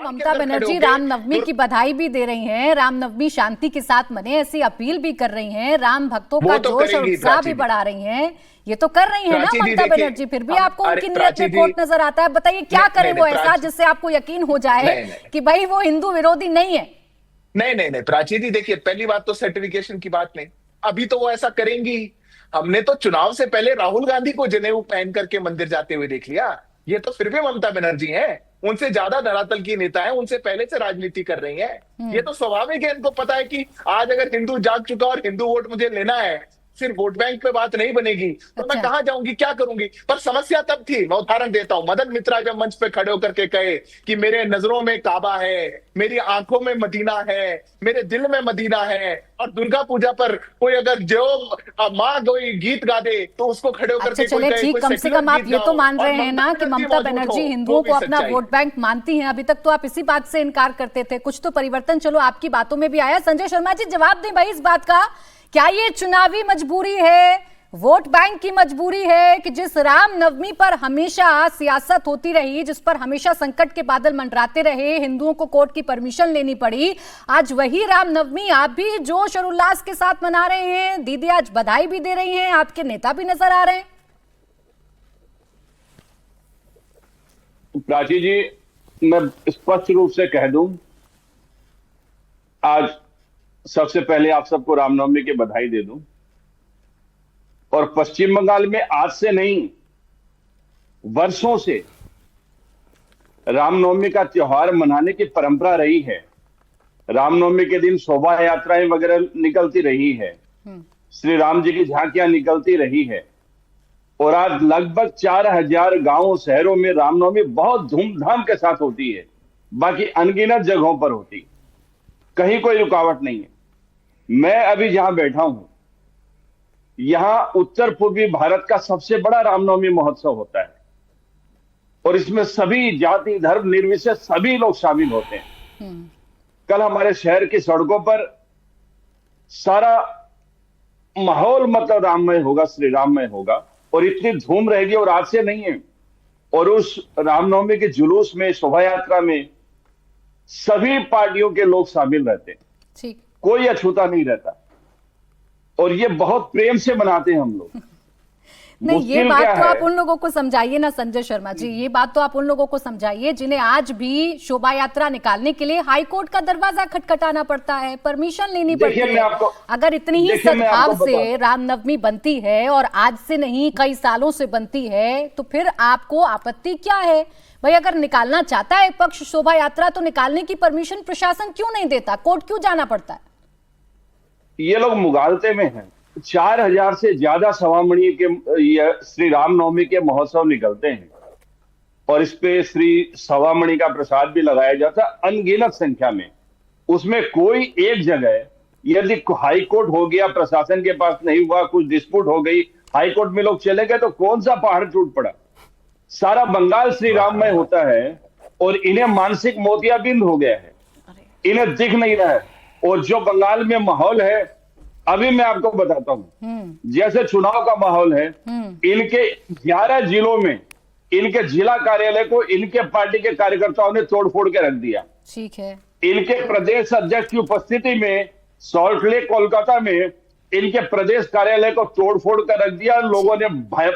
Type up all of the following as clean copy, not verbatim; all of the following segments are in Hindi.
ममता बनर्जी रामनवमी की बधाई भी दे रही हैं, रामनवमी शांति के साथ मने ऐसी अपील भी कर रही हैं, राम भक्तों का जोश और उत्साह भी बढ़ा रही हैं। ये तो कर रही है ना ममता बनर्जी, फिर भी आपको उनकी नीयत में खोट नजर आता है। बताइए क्या करें वो ऐसा जिससे आपको यकीन हो जाए कि भाई वो हिंदू विरोधी नहीं है। नहीं प्राची जी, देखिए पहली बात तो सर्टिफिकेशन की बात नहीं, अभी तो वो ऐसा करेंगी। हमने तो चुनाव से पहले राहुल गांधी को जनेऊ पहन करके मंदिर जाते हुए देख लिया। ये तो फिर भी ममता बनर्जी हैं, उनसे ज्यादा धरातल की नेता है, उनसे पहले से राजनीति कर रही है। ये तो स्वाभाविक है, इनको पता है कि आज अगर हिंदू जाग चुका और हिंदू वोट मुझे लेना है, सिर्फ वोट बैंक पे बात नहीं बनेगी तो मैं कहां जाऊंगी, क्या करूंगी। पर समस्या तब थी, मैं उदाहरण देता हूं, मदन मित्रा जब मंच पे खड़े होकर के कहे कि मेरे नजरों में काबा है, मेरी आंखों में मदीना है, मेरे दिल में मदीना है, और दुर्गा पूजा पर कोई अगर जो माँ कोई गीत गा दे तो उसको खड़े होकर के चले ठीक, कम से कम आप ये तो मान रहे हैं ना कि ममता बनर्जी हिंदुओं को अपना वोट बैंक मानती हैं। अभी तक तो आप इसी बात से इनकार करते थे, कुछ तो परिवर्तन चलो आपकी बातों में भी आया। संजय शर्मा जी जवाब दें भाई इस बात का, क्या ये चुनावी मजबूरी है, वोट बैंक की मजबूरी है कि जिस रामनवमी पर हमेशा सियासत होती रही, जिस पर हमेशा संकट के बादल मंडराते रहे, हिंदुओं को कोर्ट की परमिशन लेनी पड़ी, आज वही रामनवमी आप भी जोश और उल्लास के साथ मना रहे हैं, दीदी आज बधाई भी दे रही हैं, आपके नेता भी नजर आ रहे हैं। प्राची जी, मैं स्पष्ट रूप से कह दूं, आज सबसे पहले आप सबको रामनवमी की बधाई दे दूं। और पश्चिम बंगाल में आज से नहीं, वर्षों से रामनवमी का त्योहार मनाने की परंपरा रही है। रामनवमी के दिन शोभा यात्राएं वगैरह निकलती रही है, श्री राम जी की झांकियां निकलती रही है, और आज लगभग 4000 गांवों शहरों में रामनवमी बहुत धूमधाम के साथ होती है। बाकी अनगिनत जगहों पर होती, कहीं कोई रुकावट नहीं है। मैं अभी जहां बैठा हूं, यहां उत्तर पूर्वी भारत का सबसे बड़ा रामनवमी महोत्सव होता है, और इसमें सभी जाति धर्म निर्विशेष सभी लोग शामिल होते हैं। कल हमारे शहर की सड़कों पर सारा माहौल मतलब राममय होगा, श्री राममय होगा, और इतनी धूम रहेगी, और आज से नहीं है। और उस रामनवमी के जुलूस में, शोभा यात्रा में सभी पार्टियों के लोग शामिल रहते हैं, ठीक, कोई अछूता नहीं रहता, और ये बहुत प्रेम से मनाते हैं हम लोग। नहीं, ये बात तो आप उन लोगों को समझाइए ना संजय शर्मा जी, ये बात तो आप उन लोगों को समझाइए जिन्हें आज भी शोभा यात्रा निकालने के लिए हाई कोर्ट का दरवाजा खटखटाना पड़ता है, परमिशन लेनी पड़ती है। अगर इतनी ही सद्भाव से रामनवमी बनती है और आज से नहीं कई सालों से बनती है, तो फिर आपको आपत्ति क्या है भाई? अगर निकालना चाहता है पक्ष शोभा यात्रा तो निकालने की परमिशन प्रशासन क्यों नहीं देता, कोर्ट क्यों जाना पड़ता है? ये लोग मुगालते में हैं। 4000 से ज्यादा सवामणि के श्री रामनवमी के महोत्सव निकलते हैं, और इस पे श्री सवामणि का प्रसाद भी लगाया जाता है अनगिनत संख्या में। उसमें कोई एक जगह यदि हाई कोर्ट हो गया, प्रशासन के पास नहीं हुआ, कुछ डिस्प्यूट हो गई, हाई कोर्ट में लोग चले गए, तो कौन सा पहाड़ टूट पड़ा? सारा बंगाल श्री राममय होता है, और इन्हें मानसिक मोतियाबिंद हो गया है, इन्हें दिख नहीं रहा है। और जो बंगाल में माहौल है, अभी मैं आपको बताता हूं, जैसे चुनाव का माहौल है, इनके 11 जिलों में इनके जिला कार्यालय को इनके पार्टी के कार्यकर्ताओं ने तोड़फोड़ के रख दिया। ठीक है, इनके प्रदेश अध्यक्ष की उपस्थिति में सॉल्ट लेक कोलकाता में इनके प्रदेश कार्यालय को तोड़फोड़ कर रख दिया, लोगों ने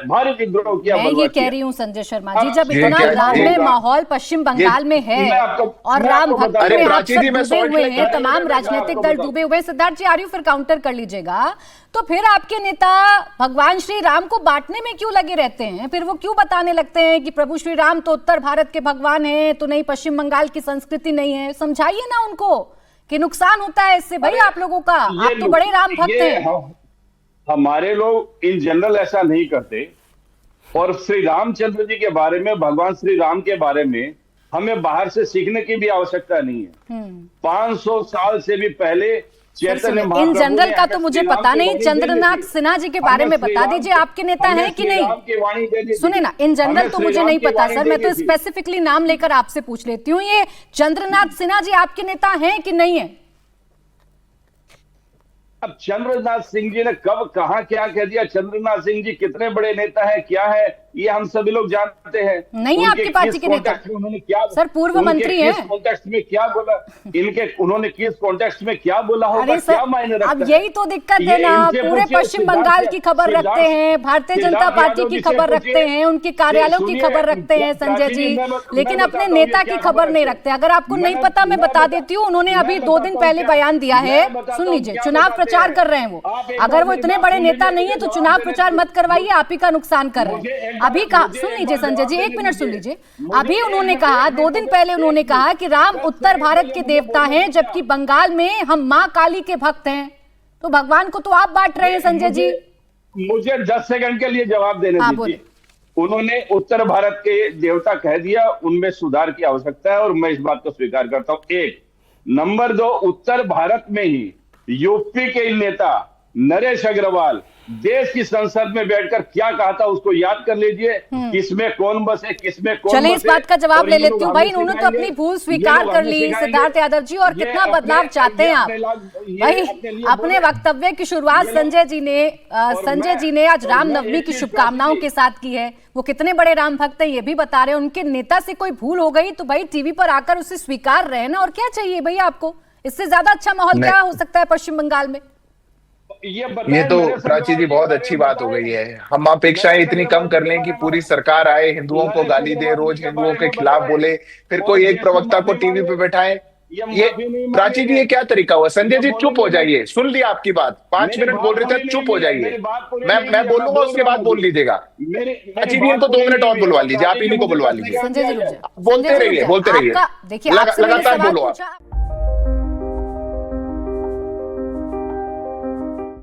भारी विद्रोह किया। मैं ये कह रही हूँ संजय शर्मा जी, जब इतना राममय माहौल पश्चिम बंगाल में है और राम भक्तों में आप सब डूबे हुए हैं, तमाम राजनीतिक दल डूबे हुए हैं, सिद्धार्थ जी आर्यू फिर काउंटर कर लीजिएगा, तो फिर आपके नेता भगवान श्री राम को बांटने में क्यों लगे रहते हैं? फिर वो क्यों बताने लगते हैं कि प्रभु श्री राम तो उत्तर भारत के भगवान है, तो नहीं पश्चिम बंगाल की संस्कृति नहीं है? समझाइए ना उनको कि नुकसान होता है इससे भाई आप लोगों का, आप तो बड़े राम भक्त हैं। हमारे लोग इन जनरल ऐसा नहीं करते, और श्री रामचंद्र जी के बारे में, भगवान श्री राम के बारे में हमें बाहर से सीखने की भी आवश्यकता नहीं है। 500 साल से भी पहले चैतन्य इन जनरल का तो मुझे पता नहीं, चंद्रनाथ सिन्हा जी के बारे में बता दीजिए, आपके नेता हैं कि नहीं? सुने ना, इन जनरल तो मुझे नहीं पता सर, मैं तो स्पेसिफिकली नाम लेकर आपसे पूछ लेती हूँ, ये चंद्रनाथ सिन्हा जी आपके नेता हैं कि नहीं है? अब चंद्रनाथ सिंह जी ने कब कहां क्या कह दिया, चंद्रनाथ सिंह जी कितने बड़े नेता है, क्या है, ये हम सभी लोग जानते हैं। नहीं आपकी पार्टी के नेता, उन्होंने क्या, सर पूर्व मंत्री हैं, किस कॉन्टेक्स्ट में क्या बोला, उन्होंने किस कॉन्टेक्स्ट में क्या बोला होगा, अरे सर, क्या मायने रखता अब यही तो दिक्कत है ना, पूरे पश्चिम बंगाल की खबर रखते हैं, भारतीय जनता पार्टी की खबर रखते हैं, उनके कार्यालयों की खबर रखते हैं संजय जी, लेकिन अपने नेता की खबर नहीं रखते। अगर आपको नहीं पता मैं बता देती हूँ, उन्होंने अभी 2 दिन पहले बयान दिया है, सुन लीजिए, चुनाव प्रचार कर रहे हैं वो। अगर वो इतने बड़े नेता नहीं है तो चुनाव प्रचार मत करवाइए, आप ही का नुकसान कर रहे हैं। अभी कहा, सुन लीजिए संजय जी, 1 मिनट सुन लीजिए, अभी उन्होंने कहा, 2 दिन पहले उन्होंने कहा कि राम उत्तर भारत के देवता हैं, जबकि बंगाल में हम मां काली के भक्त हैं। तो भगवान को तो आप बांट रहे हैं संजय जी। मुझे 10 सेकंड के लिए जवाब देने दीजिए। उन्होंने उत्तर भारत के देवता कह दिया, उनमें सुधार की आवश्यकता है और मैं इस बात को स्वीकार करता हूं। 1 नंबर 2, उत्तर भारत में ही यूपी के नेता नरेश अग्रवाल देश की संसद में बैठकर क्या कहा था उसको याद कर लीजिए, किसमें कौन बसे, किसमें कौन चले, इस बात का जवाब ले लेती हूँ। भाई उन्होंने तो अपनी भूल स्वीकार कर ली सिद्धार्थ यादव जी, और कितना बदलाव चाहते हैं आप भाई। अपने वक्तव्य की शुरुआत संजय जी ने आज रामनवमी की शुभकामनाओं के साथ की है। वो कितने बड़े राम भक्त हैं ये भी बता रहे हैं। उनके नेता से कोई भूल हो गई तो भाई टीवी पर आकर उसे स्वीकार रहे ना, और क्या चाहिए भैया आपको, इससे ज्यादा अच्छा माहौल क्या हो सकता है पश्चिम बंगाल में। ये तो प्राची जी बहुत अच्छी बात हो गई है। हम अपेक्षाएं इतनी कम कर लें कि पूरी सरकार आए, हिंदुओं को गाली दे, रोज हिंदुओं के खिलाफ बोले, फिर कोई एक प्रवक्ता को टीवी पे बैठाए। ये प्राची जी ये क्या तरीका हुआ? संजय जी चुप हो जाइए, सुन लिया आपकी बात, 5 मिनट बोल रहे थे, चुप हो जाइए। मैं बोलूंगा उसके बाद बोल लीजिएगा। प्राची जी इनको 2 मिनट और बुलवा लीजिए, आप इन्हीं को बुलवा लीजिए। संजय जी बोलते रहिए, देखिए लगातार बोलो आप।